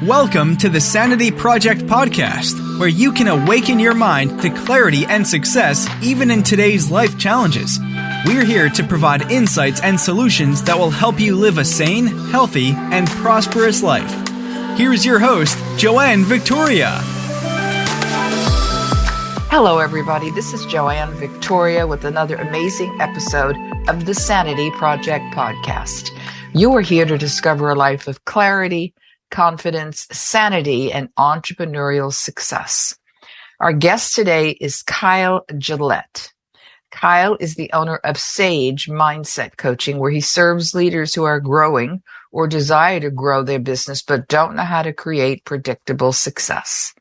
Welcome to the Sanity Project Podcast, where you can awaken your mind to clarity and success even in today's life challenges. We're here to provide insights and solutions that will help you live a sane, healthy, and prosperous life. Here's your host, Joanne Victoria. Hello, everybody. This is Joanne Victoria with another amazing episode of the Sanity Project Podcast. You are here to discover a life of clarity, confidence, sanity, and entrepreneurial success. Our guest today is Kyle Gillette. Kyle is the owner of Sage Mindset Coaching, where he serves leaders who are growing or desire to grow their business but don't know how to create predictable success.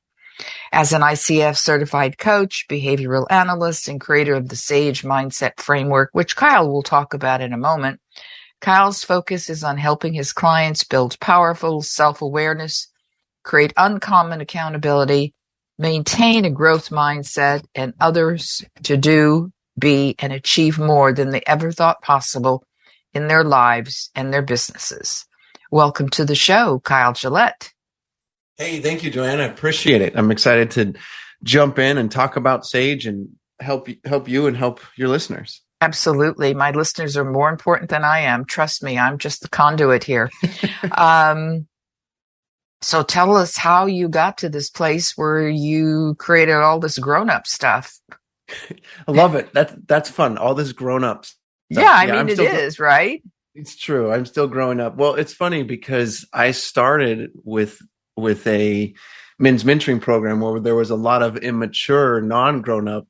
As an ICF certified coach, behavioral analyst, and creator of the Sage Mindset Framework, which Kyle will talk about in a moment, Kyle's focus is on helping his clients build powerful self-awareness, create uncommon accountability, maintain a growth mindset, and others to do, be, and achieve more than they ever thought possible in their lives and their businesses. Welcome to the show, Kyle Gillette. Hey, thank you, Joanne. I appreciate it. I'm excited to jump in and talk about Sage and help you and help your listeners. Absolutely. My listeners are more important than I am. Trust me, I'm just the conduit here. So tell us how you got to this place where you created all this grown-up stuff. I love it. That's fun. All this grown-up stuff. Yeah, I mean, it is, right? It's true. I'm still growing up. Well, it's funny because I started with a men's mentoring program where there was a lot of immature, non-grown-up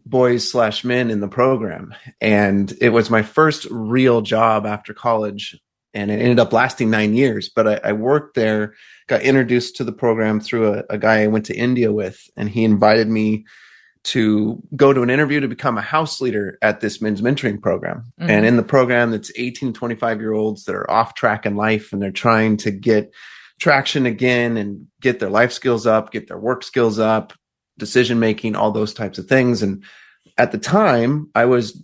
boys/men in the program. And it was my first real job after college. And it ended up lasting 9 years. But I worked there, got introduced to the program through a guy I went to India with. And he invited me to go to an interview to become a house leader at this men's mentoring program. Mm-hmm. And in the program, it's 18 to 25-year-olds that are off track in life. And they're trying to get traction again and get their life skills up, get their work skills up, decision making, all those types of things. And at the time, I was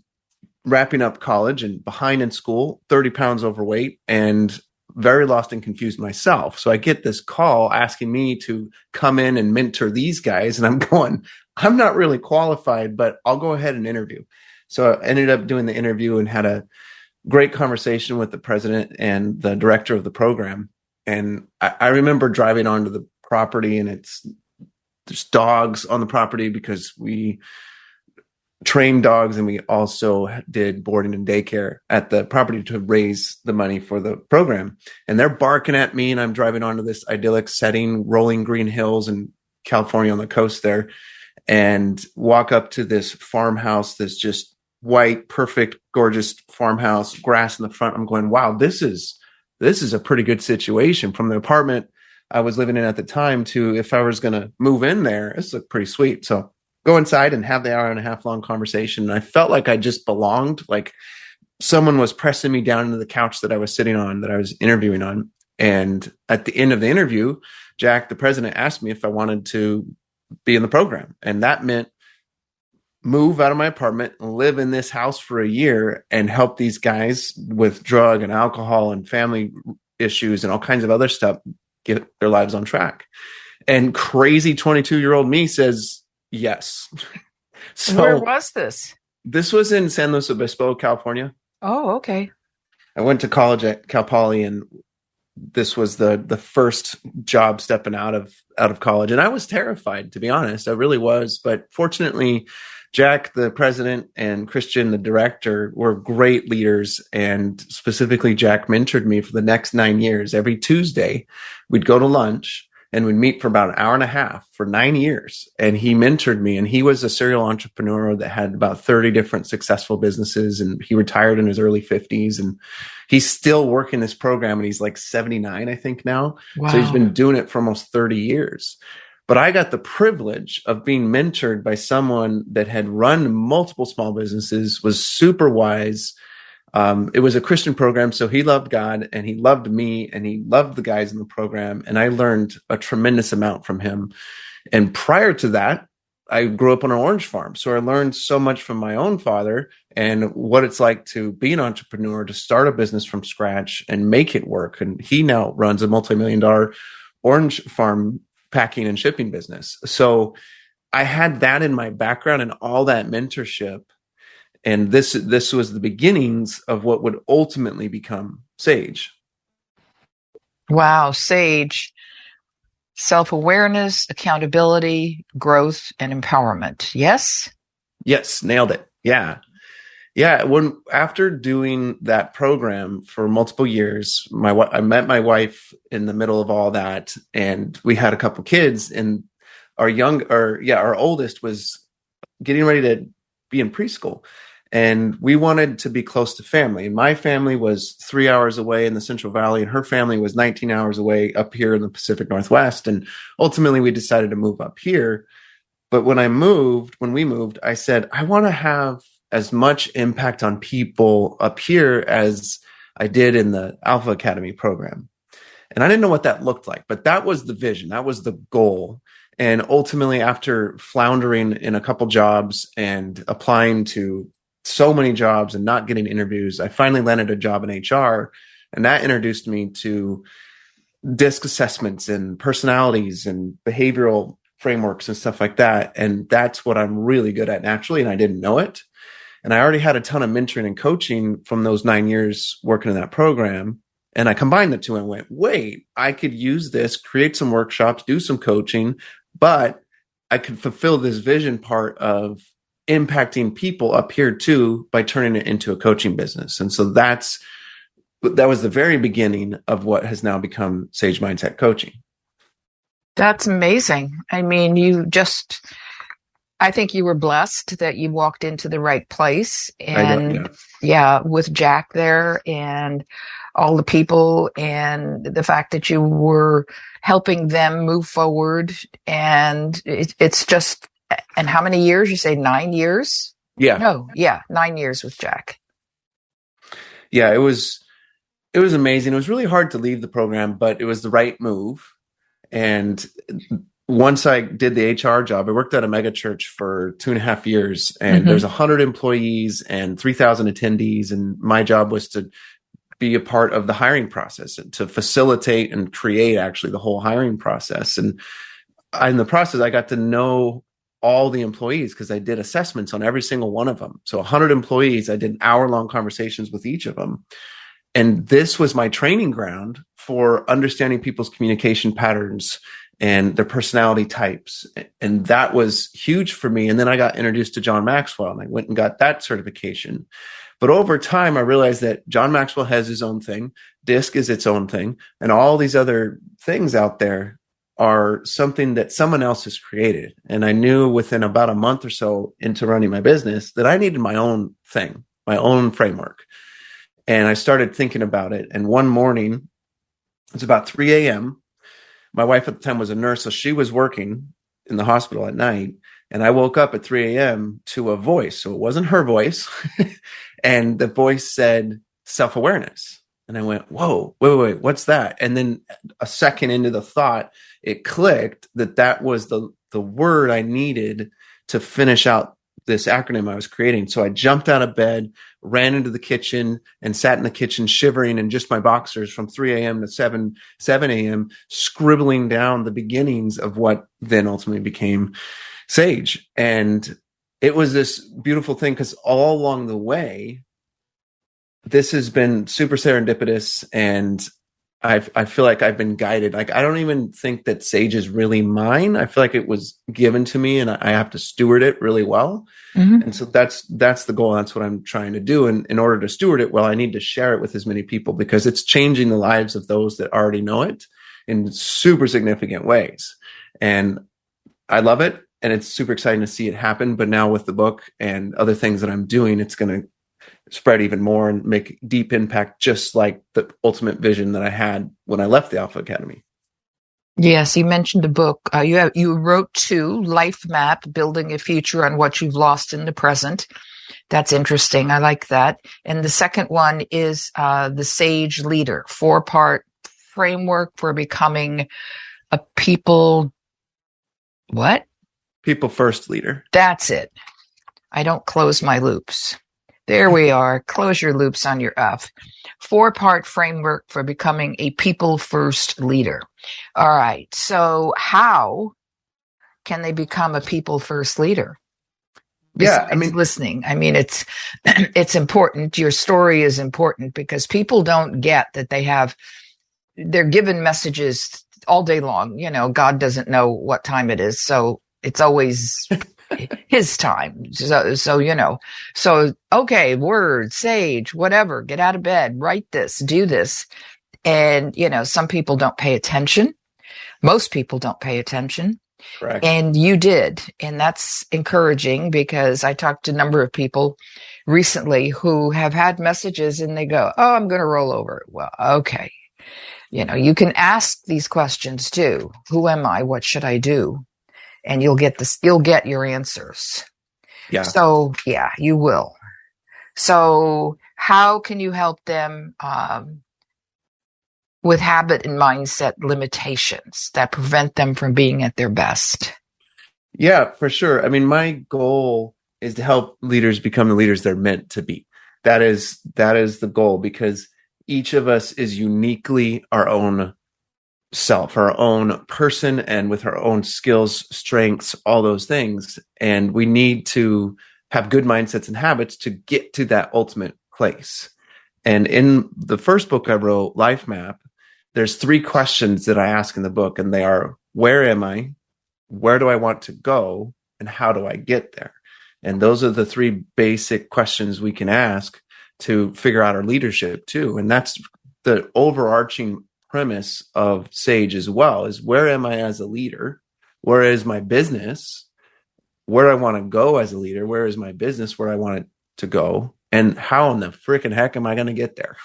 wrapping up college and behind in school, 30 pounds overweight, and very lost and confused myself. So I get this call asking me to come in and mentor these guys. And I'm going, I'm not really qualified, but I'll go ahead and interview. So I ended up doing the interview and had a great conversation with the president and the director of the program. And I remember driving onto the property, and there's dogs on the property because we train dogs, and we also did boarding and daycare at the property to raise the money for the program. And they're barking at me, and I'm driving onto this idyllic setting, rolling green hills in California on the coast there, and walk up to this farmhouse that's just white, perfect, gorgeous farmhouse, grass in the front. I'm going, wow, this is a pretty good situation. From the apartment I was living in at the time to if I was going to move in there, this looked pretty sweet. So go inside and have the hour and a half long conversation. And I felt like I just belonged, like someone was pressing me down into the couch that I was sitting on, that I was interviewing on. And at the end of the interview, Jack, the president, asked me if I wanted to be in the program. And that meant move out of my apartment and live in this house for a year and help these guys with drug and alcohol and family issues and all kinds of other stuff get their lives on track. And crazy 22-year-old me says yes. So where was this? This was in San Luis Obispo, California. Oh, okay. I went to college at Cal Poly, and this was the first job stepping out of college. And I was terrified, to be honest. I really was. But fortunately, Jack, the president, and Christian, the director, were great leaders. And specifically, Jack mentored me for the next 9 years. Every Tuesday, we'd go to lunch and we'd meet for about an hour and a half for 9 years. And he mentored me. And he was a serial entrepreneur that had about 30 different successful businesses. And he retired in his early 50s. And he's still working this program. And he's like 79, I think, now. Wow. So he's been doing it for almost 30 years. But I got the privilege of being mentored by someone that had run multiple small businesses, was super wise. It was a Christian program, so he loved God, and he loved me, and he loved the guys in the program. And I learned a tremendous amount from him. And prior to that, I grew up on an orange farm. So I learned so much from my own father and what it's like to be an entrepreneur, to start a business from scratch and make it work. And he now runs a multi-million-dollar orange farm packing and shipping business. So I had that in my background and all that mentorship. And this was the beginnings of what would ultimately become Sage. Wow, Sage. Self-awareness, accountability, growth, and empowerment. Yes? Yes, nailed it. Yeah. Yeah. After doing that program for multiple years, I met my wife in the middle of all that, and we had a couple kids, and our oldest was getting ready to be in preschool. And we wanted to be close to family. And my family was 3 hours away in the Central Valley, and her family was 19 hours away up here in the Pacific Northwest. And ultimately, we decided to move up here. But when we moved, I said, I want to have as much impact on people up here as I did in the Alpha Academy program. And I didn't know what that looked like, but that was the vision. That was the goal. And ultimately, after floundering in a couple jobs and applying to so many jobs and not getting interviews, I finally landed a job in HR, and that introduced me to DISC assessments and personalities and behavioral frameworks and stuff like that. And that's what I'm really good at naturally, and I didn't know it. And I already had a ton of mentoring and coaching from those 9 years working in that program. And I combined the two and went, wait, I could use this, create some workshops, do some coaching, but I could fulfill this vision part of impacting people up here too by turning it into a coaching business. And so that was the very beginning of what has now become Sage Mindset Coaching. That's amazing. I mean, I think you were blessed that you walked into the right place, and with Jack there and all the people and the fact that you were helping them move forward. And it's just, and how many years? You say 9 years? Yeah. No, yeah, 9 years with Jack. Yeah, it was amazing. It was really hard to leave the program, but it was the right move. And once I did the HR job, I worked at a mega church for 2.5 years, and there's 100 employees and 3,000 attendees. And my job was to be a part of the hiring process and to facilitate and create actually the whole hiring process. And in the process, I got to know all the employees because I did assessments on every single one of them. So 100 employees, I did hour-long conversations with each of them. And this was my training ground for understanding people's communication patterns and their personality types. And that was huge for me. And then I got introduced to John Maxwell, and I went and got that certification. But over time, I realized that John Maxwell has his own thing. DISC is its own thing. And all these other things out there are something that someone else has created. And I knew within about a month or so into running my business that I needed my own thing, my own framework. And I started thinking about it. And one morning, it's about 3 a.m. My wife at the time was a nurse, so she was working in the hospital at night. And I woke up at 3 a.m. to a voice. So it wasn't her voice. And the voice said self-awareness. And I went, whoa, wait, what's that? And then a second into the thought, it clicked that was the word I needed to finish out this acronym I was creating. So I jumped out of bed, ran into the kitchen, and sat in the kitchen shivering in just my boxers from 3 a.m. to 7 a.m., scribbling down the beginnings of what then ultimately became Sage. And it was this beautiful thing because all along the way, this has been super serendipitous, and I feel like I've been guided. Like, I don't even think that Sage is really mine. I feel like it was given to me, and I have to steward it really well. And so that's the goal. That's what I'm trying to do. And in order to steward it well, I need to share it with as many people because it's changing the lives of those that already know it in super significant ways. And I love it. And it's super exciting to see it happen. But now with the book and other things that I'm doing, it's going to spread even more and make deep impact, just like the ultimate vision that I had when I left the Alpha Academy. Yes, you mentioned a book. You wrote 2, Life Map, Building a Future on What You've Lost in the Present. That's interesting. I like that. And the second one is The Sage Leader, 4-part framework for becoming a people first leader. That's it. I don't close my loops. There we are. Close your loops on your F. 4-part framework for becoming a people-first leader. All right. So how can they become a people-first leader? Yeah, I mean, listening. I mean, it's it's important. Your story is important because people don't get that they're given messages all day long. You know, God doesn't know what time it is, so it's always his time. So you know, so okay, word, sage, whatever, get out of bed, write this, do this. And, you know, some people don't pay attention. Most people don't pay attention. correct. And you did. And that's encouraging because I talked to a number of people recently who have had messages and they go, oh, I'm going to roll over. Well, okay. You know, you can ask these questions too. Who am I? What should I do? And you'll get your answers. Yeah. So yeah, you will. So how can you help them, with habit and mindset limitations that prevent them from being at their best? Yeah, for sure. I mean, my goal is to help leaders become the leaders they're meant to be. That is the goal, because each of us is uniquely our own self, our own person, and with our own skills, strengths, all those things. And we need to have good mindsets and habits to get to that ultimate place. And in the first book I wrote, Life Map, there's 3 questions that I ask in the book, and they are, where am I? Where do I want to go? And how do I get there? And those are the 3 basic questions we can ask to figure out our leadership too. And that's the overarching premise of Sage as well, is where am I as a leader? Where is my business? Where do I want to go as a leader? Where is my business? Where I want it to go? And how in the freaking heck am I going to get there?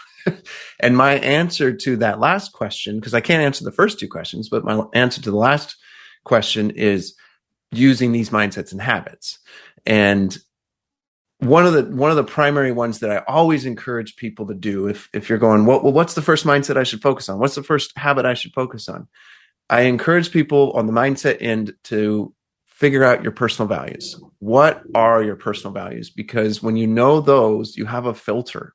And my answer to that last question, because I can't answer the first 2 questions, but my answer to the last question is using these mindsets and habits. And one of the primary ones that I always encourage people to do, if you're going, well, what's the first mindset I should focus on? What's the first habit I should focus on? I encourage people on the mindset end to figure out your personal values. What are your personal values? Because when you know those, you have a filter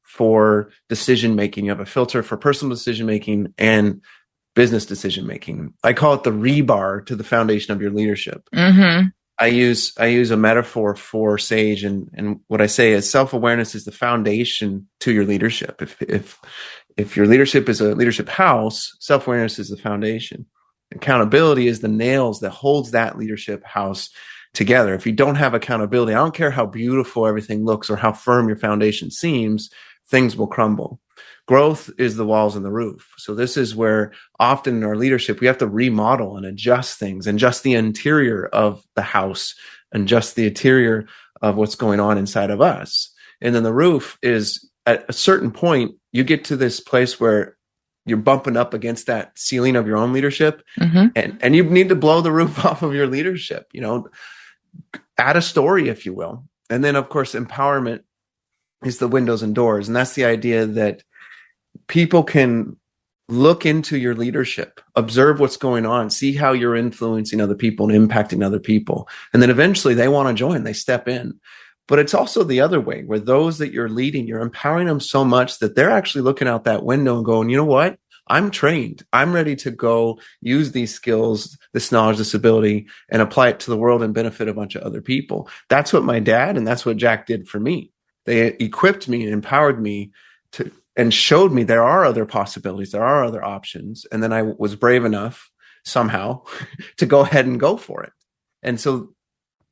for decision making. You have a filter for personal decision making and business decision making. I call it the rebar to the foundation of your leadership. Mm-hmm. I use a metaphor for Sage, and what I say is self-awareness is the foundation to your leadership. If your leadership is a leadership house, self-awareness is the foundation. Accountability is the nails that holds that leadership house together. If you don't have accountability, I don't care how beautiful everything looks or how firm your foundation seems, things will crumble. Growth is the walls and the roof. So this is where often in our leadership, we have to remodel and adjust things, and just the interior of the house and just the interior of what's going on inside of us. And then the roof is, at a certain point, you get to this place where you're bumping up against that ceiling of your own leadership, Mm-hmm. and you need to blow the roof off of your leadership, add a story, if you will. And then, of course, empowerment is the windows and doors. And that's the idea that people can look into your leadership, observe what's going on, see how you're influencing other people and impacting other people. And then eventually they want to join, they step in. But it's also the other way, where those that you're leading, you're empowering them so much that they're actually looking out that window and going, you know what? I'm trained. I'm ready to go use these skills, this knowledge, this ability, and apply it to the world and benefit a bunch of other people. That's what my dad and that's what Jack did for me. They equipped me and empowered me and showed me there are other possibilities, there are other options. And then I was brave enough somehow to go ahead and go for it. And so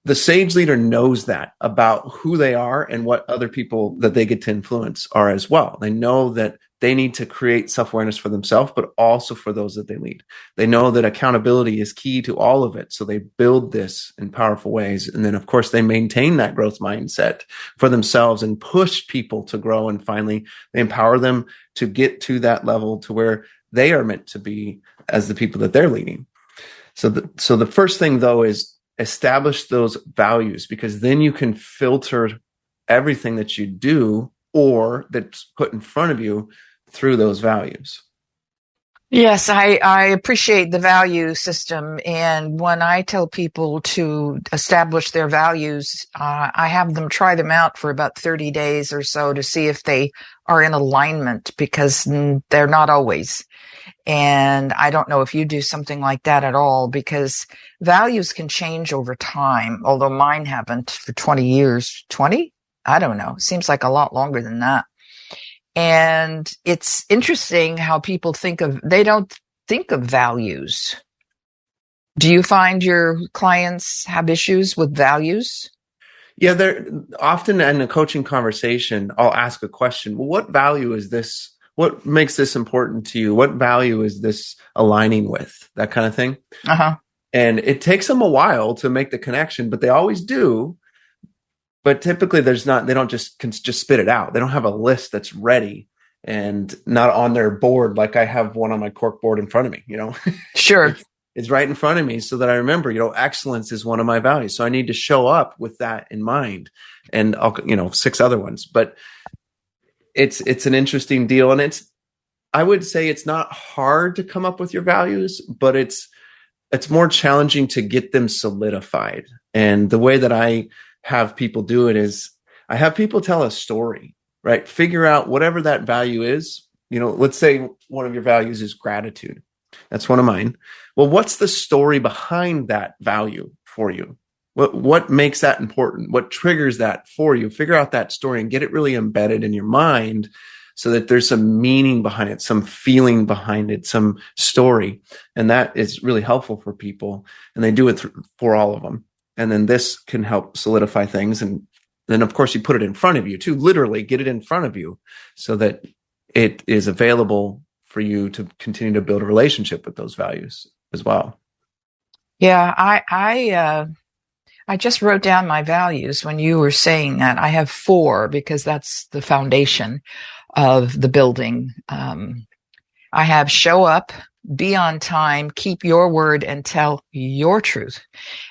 the Sage leader knows that about who they are and what other people that they get to influence are as well. They know that they need to create self-awareness for themselves, but also for those that they lead. They know that accountability is key to all of it. So they build this in powerful ways. And then, of course, they maintain that growth mindset for themselves and push people to grow. And finally, they empower them to get to that level to where they are meant to be as the people that they're leading. So the first thing, though, is establish those values, because then you can filter everything that you do or that's put in front of you through those values. Yes, I appreciate the value system. And when I tell people to establish their values, I have them try them out for about 30 days or so to see if they are in alignment, because they're not always. And I don't know if you do something like that at all, because values can change over time, although mine haven't for 20 years. 20? I don't know. Seems like a lot longer than that. And it's interesting how people they don't think of values. Do you find your clients have issues with values? Yeah, they're often in a coaching conversation, I'll ask a question. Well, what value is this? What makes this important to you? What value is this aligning with? That kind of thing. Uh-huh. And it takes them a while to make the connection, but they always do. But typically they don't just spit it out. They don't have a list that's ready and not on their board. Like I have one on my cork board in front of me, Sure. It's right in front of me so that I remember, excellence is one of my values. So I need to show up with that in mind, and I'll, 6 other ones, but it's an interesting deal. And I would say it's not hard to come up with your values, but it's more challenging to get them solidified. And the way that I have people do it is I have people tell a story, right? Figure out whatever that value is. Let's say one of your values is gratitude. That's one of mine. Well, what's the story behind that value for you? What makes that important? What triggers that for you? Figure out that story and get it really embedded in your mind so that there's some meaning behind it, some feeling behind it, some story. And that is really helpful for people. And they do it for all of them. And then this can help solidify things. And then, of course, you put it in front of you too, literally get it in front of you so that it is available for you to continue to build a relationship with those values as well. Yeah, I just wrote down my values when you were saying that. I have 4 because that's the foundation of the building. I have show up, be on time, keep your word, and tell your truth,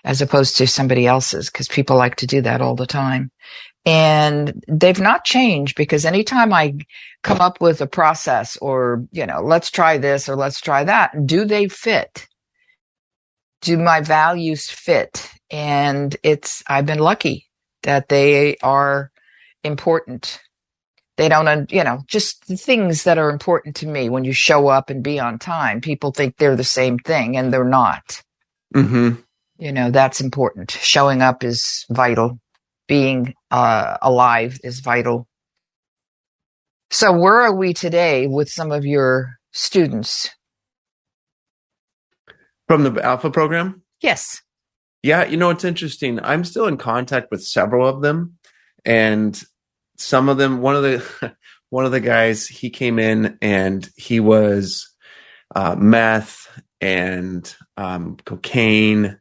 as opposed to somebody else's, because people like to do that all the time. And they've not changed, because anytime I come up with a process or, let's try this or let's try that, do they fit? Do my values fit? And I've been lucky that they are important. They don't, just the things that are important to me. When you show up and be on time, people think they're the same thing, and they're not. Mm-hmm. That's important. Showing up is vital. Being alive is vital. So where are we today with some of your students? From the Alpha program? Yes. Yeah, it's interesting. I'm still in contact with several of them, and some of them, one of the guys, he came in and he was meth and cocaine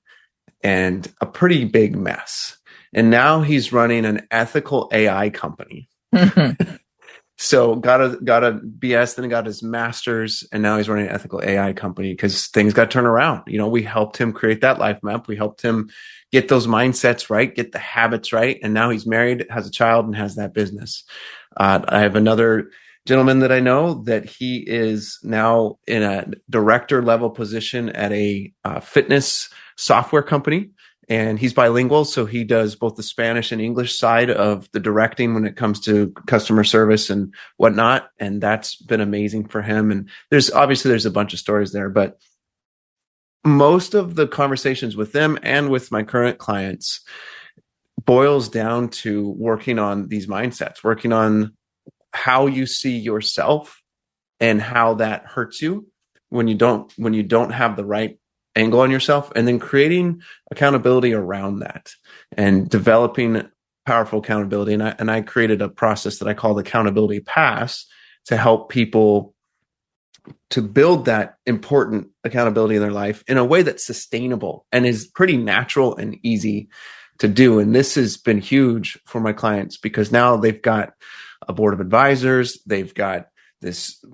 and a pretty big mess. And now he's running an ethical AI company. So got a BS, then got his master's, and now he's running an ethical AI company because things got turned around. We helped him create that life map. We helped him get those mindsets right, get the habits right. And now he's married, has a child, and has that business. I have another gentleman that I know that he is now in a director level position at a fitness software company. And he's bilingual, so he does both the Spanish and English side of the directing when it comes to customer service and whatnot. And that's been amazing for him. And there's a bunch of stories there, but most of the conversations with them and with my current clients boils down to working on these mindsets, working on how you see yourself and how that hurts you when you don't have the right angle on yourself, and then creating accountability around that and developing powerful accountability. And I created a process that I call the accountability pass to help people to build that important accountability in their life in a way that's sustainable and is pretty natural and easy to do. And this has been huge for my clients because now they've got a board of advisors, they've got this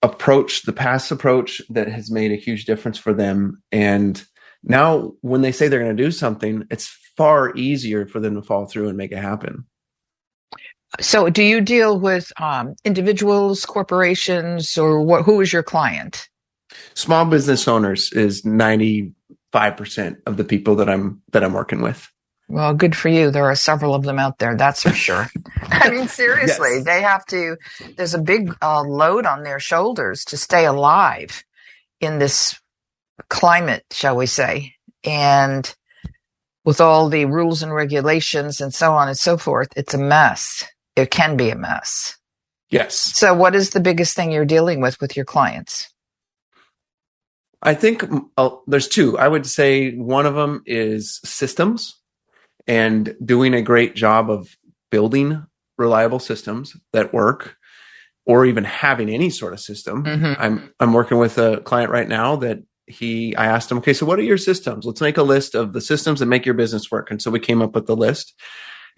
approach, the past approach that has made a huge difference for them. And now when they say they're going to do something, it's far easier for them to follow through and make it happen. So do you deal with individuals, corporations, or who is your client? Small business owners is 95% of the people that I'm working with. Well, good for you. There are several of them out there, that's for sure. I mean, seriously, Yes. they have to, there's a big load on their shoulders to stay alive in this climate, shall we say. And with all the rules and regulations and so on and so forth, it's a mess. It can be a mess. Yes. So what is the biggest thing you're dealing with your clients? I think there's two. I would say one of them is systems and doing a great job of building reliable systems that work, or even having any sort of system. Mm-hmm. I'm working with a client right now that I asked him, okay, so what are your systems? Let's make a list of the systems that make your business work. And so we came up with the list.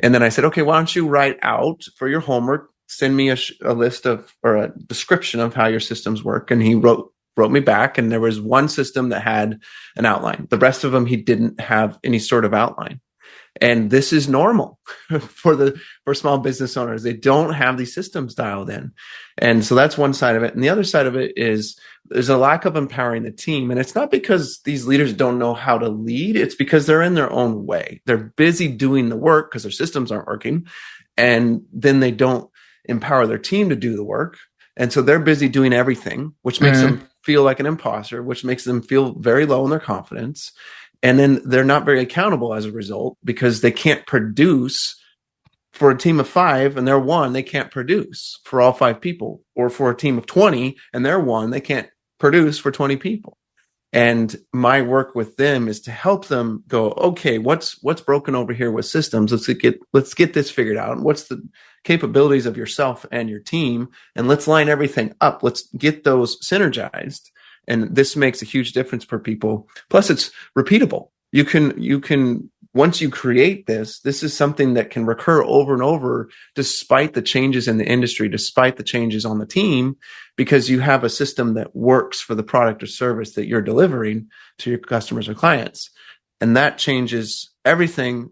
And then I said, okay, why don't you write out for your homework, send me a list of, or a description of how your systems work. And he wrote me back, and there was one system that had an outline. The rest of them, he didn't have any sort of outline. And this is normal for small business owners. They don't have these systems dialed in. And so that's one side of it. And the other side of it is there's a lack of empowering the team. And it's not because these leaders don't know how to lead. It's because they're in their own way. They're busy doing the work because their systems aren't working. And then they don't empower their team to do the work. And so they're busy doing everything, which makes them feel like an imposter, which makes them feel very low in their confidence. And then they're not very accountable as a result, because they can't produce for a team of 5 and they're 1, they can't produce for all 5 people, or for a team of 20 and they're 1, they can't produce for 20 people. And my work with them is to help them go, okay, what's broken over here with systems? Let's get this figured out. What's the capabilities of yourself and your team? And let's line everything up. Let's get those synergized. And this makes a huge difference for people. Plus, it's repeatable. You can once you create this is something that can recur over and over, despite the changes in the industry, despite the changes on the team, because you have a system that works for the product or service that you're delivering to your customers or clients. And that changes everything,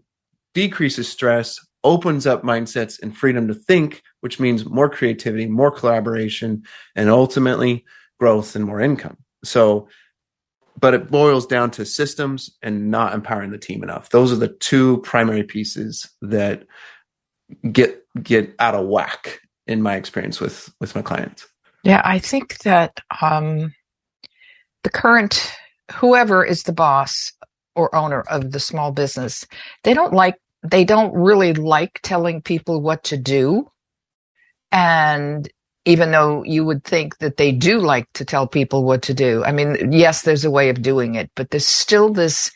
decreases stress, opens up mindsets and freedom to think, which means more creativity, more collaboration, and ultimately growth and more income. So, but it boils down to systems and not empowering the team enough. Those are the two primary pieces that get out of whack in my experience with my clients. Yeah, I think that the current, whoever is the boss or owner of the small business, they don't really like telling people what to do. And even though you would think that they do like to tell people what to do. I mean, yes, there's a way of doing it, but there's still this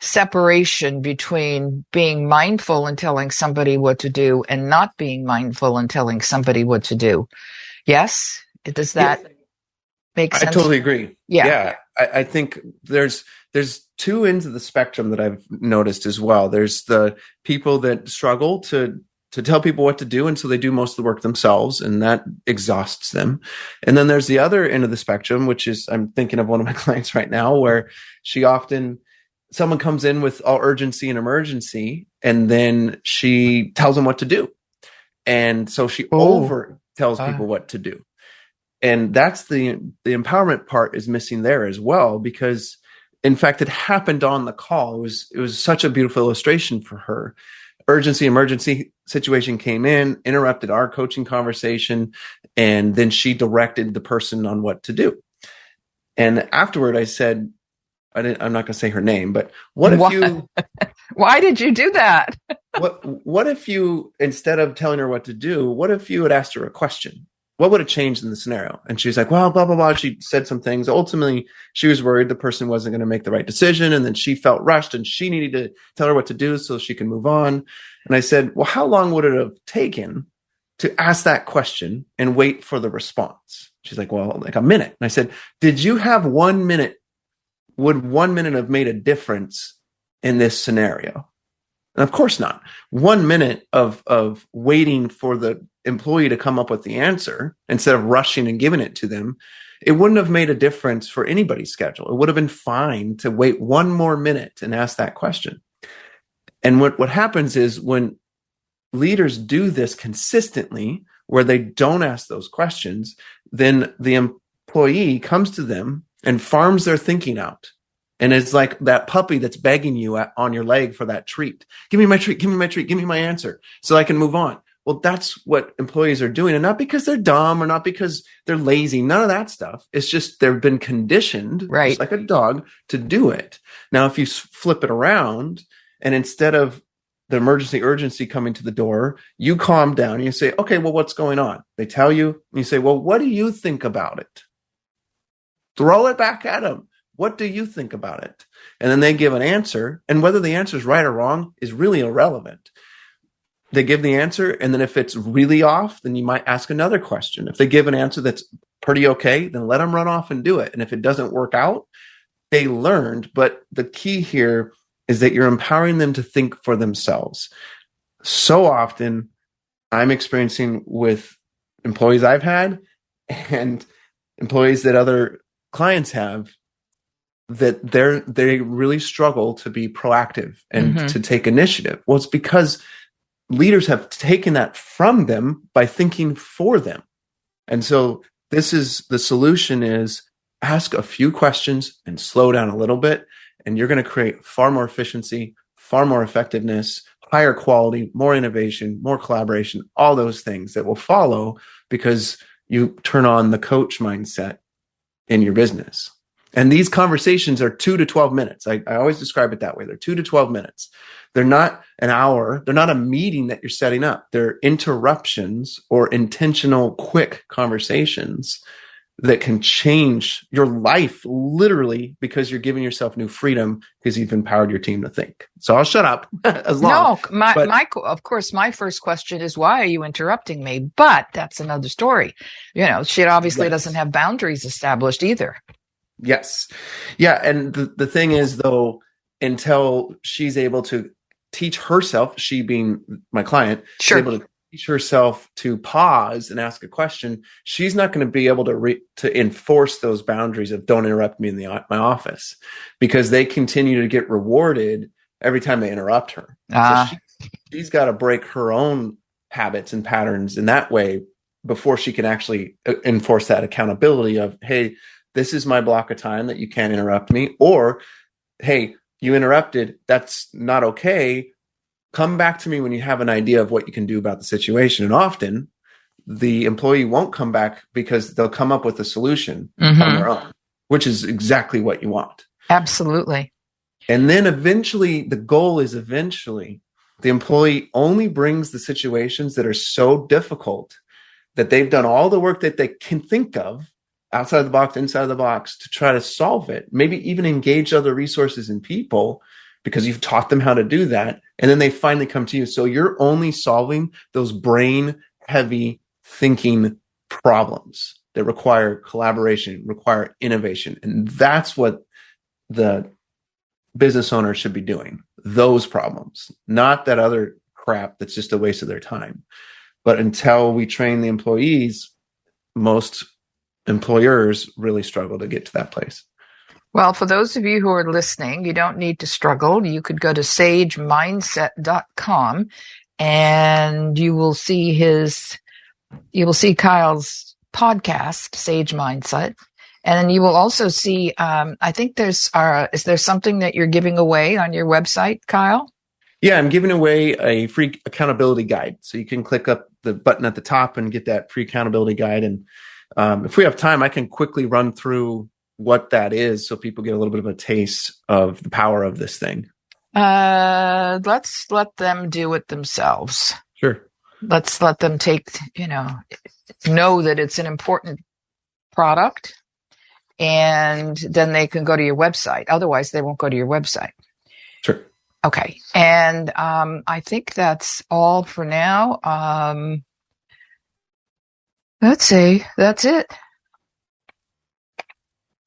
separation between being mindful and telling somebody what to do and not being mindful and telling somebody what to do. Yes? Does that make sense? I totally agree. Yeah. I think there's two ends of the spectrum that I've noticed as well. There's the people that struggle to tell people what to do, and so they do most of the work themselves, and that exhausts them. And then there's the other end of the spectrum, which is, I'm thinking of one of my clients right now, where someone comes in with all urgency and emergency, and then she tells them what to do. And so she over tells people what to do. And that's the empowerment part is missing there as well, because in fact, it happened on the call. It was such a beautiful illustration for her. Emergency situation came in, interrupted our coaching conversation, and then she directed the person on what to do. And afterward, I said, I'm not going to say her name, but why did you do that? What if you, instead of telling her what to do, what if you had asked her a question? What would have changed in the scenario? And she was like, well, blah, blah, blah. She said some things. Ultimately, she was worried the person wasn't going to make the right decision. And then she felt rushed and she needed to tell her what to do so she can move on. And I said, well, how long would it have taken to ask that question and wait for the response? She's like, well, like a minute. And I said, did you have 1 minute? Would 1 minute have made a difference in this scenario? And of course not. 1 minute of waiting for the employee to come up with the answer instead of rushing and giving it to them, it wouldn't have made a difference for anybody's schedule. It would have been fine to wait 1 more minute and ask that question. And what happens is when leaders do this consistently, where they don't ask those questions, then the employee comes to them and farms their thinking out. And it's like that puppy that's begging you on your leg for that treat. Give me my treat, give me my treat, give me my answer so I can move on. Well, that's what employees are doing. And not because they're dumb or not because they're lazy. None of that stuff. It's just they've been conditioned, Right, just like a dog, to do it. Now, if you flip it around and instead of the emergency urgency coming to the door, you calm down and you say, okay, well, what's going on? They tell you, and you say, well, what do you think about it? Throw it back at them. What do you think about it? And then they give an answer. And whether the answer is right or wrong is really irrelevant. They give the answer. And then if it's really off, then you might ask another question. If they give an answer that's pretty okay, then let them run off and do it. And if it doesn't work out, they learned. But the key here is that you're empowering them to think for themselves. So often I'm experiencing with employees I've had and employees that other clients have, that they really struggle to be proactive and to take initiative. Well, it's because leaders have taken that from them by thinking for them. And so this is the solution: is ask a few questions and slow down a little bit, and you're going to create far more efficiency, far more effectiveness, higher quality, more innovation, more collaboration, all those things that will follow because you turn on the coach mindset in your business. And these conversations are 2 to 12 minutes. I always describe it that way. They're 2 to 12 minutes. They're not an hour. They're not a meeting that you're setting up. They're interruptions or intentional, quick conversations that can change your life literally because you're giving yourself new freedom because you've empowered your team to think. So I'll shut up as long. No, of course, my first question is, why are you interrupting me? But that's another story. She obviously doesn't have boundaries established either. Yes. Yeah. And the thing is, though, until she's able to teach herself, she being my client, sure, able to teach herself to pause and ask a question, she's not going to be able to enforce those boundaries of don't interrupt me in my office, because they continue to get rewarded every time they interrupt her. So she's got to break her own habits and patterns in that way before she can actually enforce that accountability of, hey, this is my block of time that you can't interrupt me. Or, hey, you interrupted. That's not okay. Come back to me when you have an idea of what you can do about the situation. And often the employee won't come back because they'll come up with a solution on their own, which is exactly what you want. Absolutely. And then the goal is eventually the employee only brings the situations that are so difficult that they've done all the work that they can think of, outside the box, inside of the box, to try to solve it. Maybe even engage other resources and people because you've taught them how to do that. And then they finally come to you. So you're only solving those brain heavy thinking problems that require collaboration, require innovation. And that's what the business owner should be doing. Those problems, not that other crap that's just a waste of their time. But until we train the employees, most employers really struggle to get to that place. Well, for those of you who are listening, you don't need to struggle. You could go to sagemindset.com and you will see Kyle's podcast, Sage Mindset. And then you will also see, I think is there something that you're giving away on your website, Kyle? Yeah, I'm giving away a free accountability guide. So you can click up the button at the top and get that free accountability guide. And if we have time, I can quickly run through what that is so people get a little bit of a taste of the power of this thing. Let's let them do it themselves. Sure. Let's let them know that it's an important product, and then they can go to your website. Otherwise, they won't go to your website. Sure. Okay. And I think that's all for now. Let's see. That's it.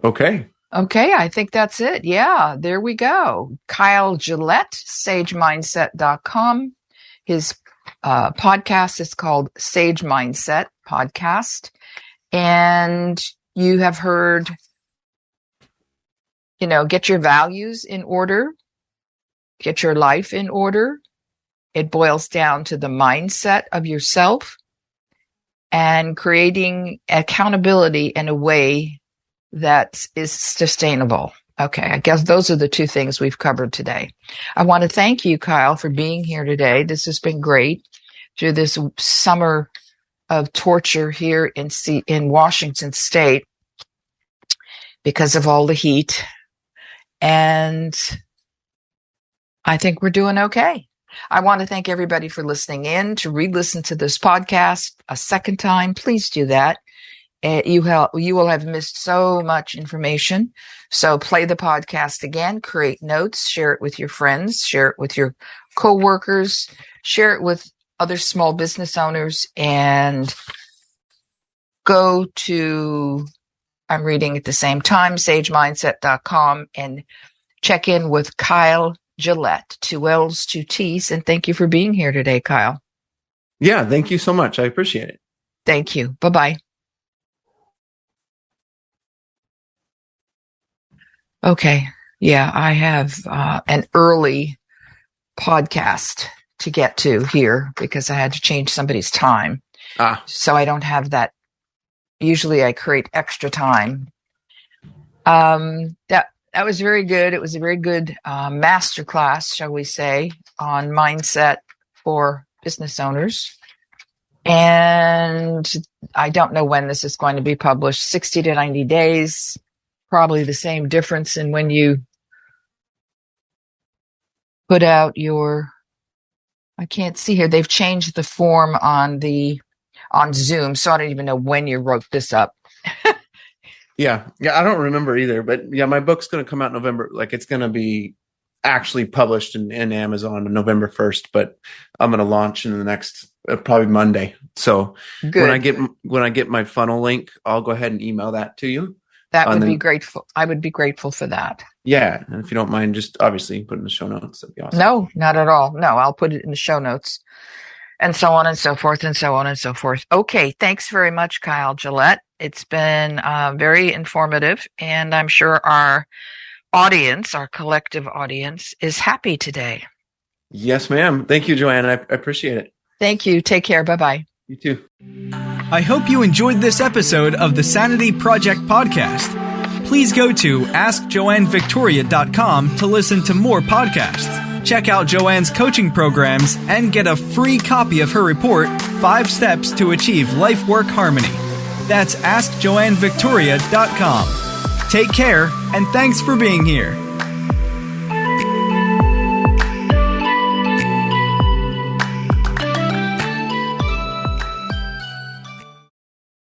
Okay. Okay. I think that's it. Yeah. There we go. Kyle Gillette, sagemindset.com. His podcast is called Sage Mindset Podcast. And you have heard, get your values in order, get your life in order. It boils down to the mindset of yourself and creating accountability in a way that is sustainable. Okay, I guess those are the two things we've covered today. I want to thank you, Kyle, for being here today. This has been great through this summer of torture here in Washington State because of all the heat. And I think we're doing okay. I want to thank everybody for listening in. To re-listen to this podcast a second time, please do that. You will have missed so much information. So play the podcast again, create notes, share it with your friends, share it with your coworkers, share it with other small business owners, and go to, I'm reading at the same time, sagemindset.com, and check in with Kyle Gillette, 2 L's, 2 T's. And thank you for being here today, Kyle. Yeah, thank you so much. I appreciate it. Thank you. Bye-bye. Okay. Yeah, I have an early podcast to get to here because I had to change somebody's time. So I don't have that. Usually I create extra time. That was very good. It was a very good masterclass, shall we say, on mindset for business owners. And I don't know when this is going to be published, 60 to 90 days. Probably the same difference in when you put out I can't see here. They've changed the form on Zoom, so I don't even know when you wrote this up. Yeah, I don't remember either, but yeah, my book's going to come out November. Like it's going to be actually published in Amazon on November 1st, but I'm going to launch in the next probably Monday. So good. When I get my funnel link, I'll go ahead and email that to you. That would be grateful. I would be grateful for that. Yeah. And if you don't mind, just obviously put in the show notes. That'd be awesome. No, not at all. No, I'll put it in the show notes and so on and so forth and so on and so forth. Okay. Thanks very much, Kyle Gillette. It's been very informative, and I'm sure our audience, our collective audience, is happy today. Yes, ma'am. Thank you, Joanne. I appreciate it. Thank you. Take care. Bye-bye. You too. I hope you enjoyed this episode of the Sanity Project Podcast. Please go to AskJoanneVictoria.com to listen to more podcasts. Check out Joanne's coaching programs and get a free copy of her report, 5 Steps to Achieve Life-Work Harmony. That's AskJoanneVictoria.com. Take care, and thanks for being here.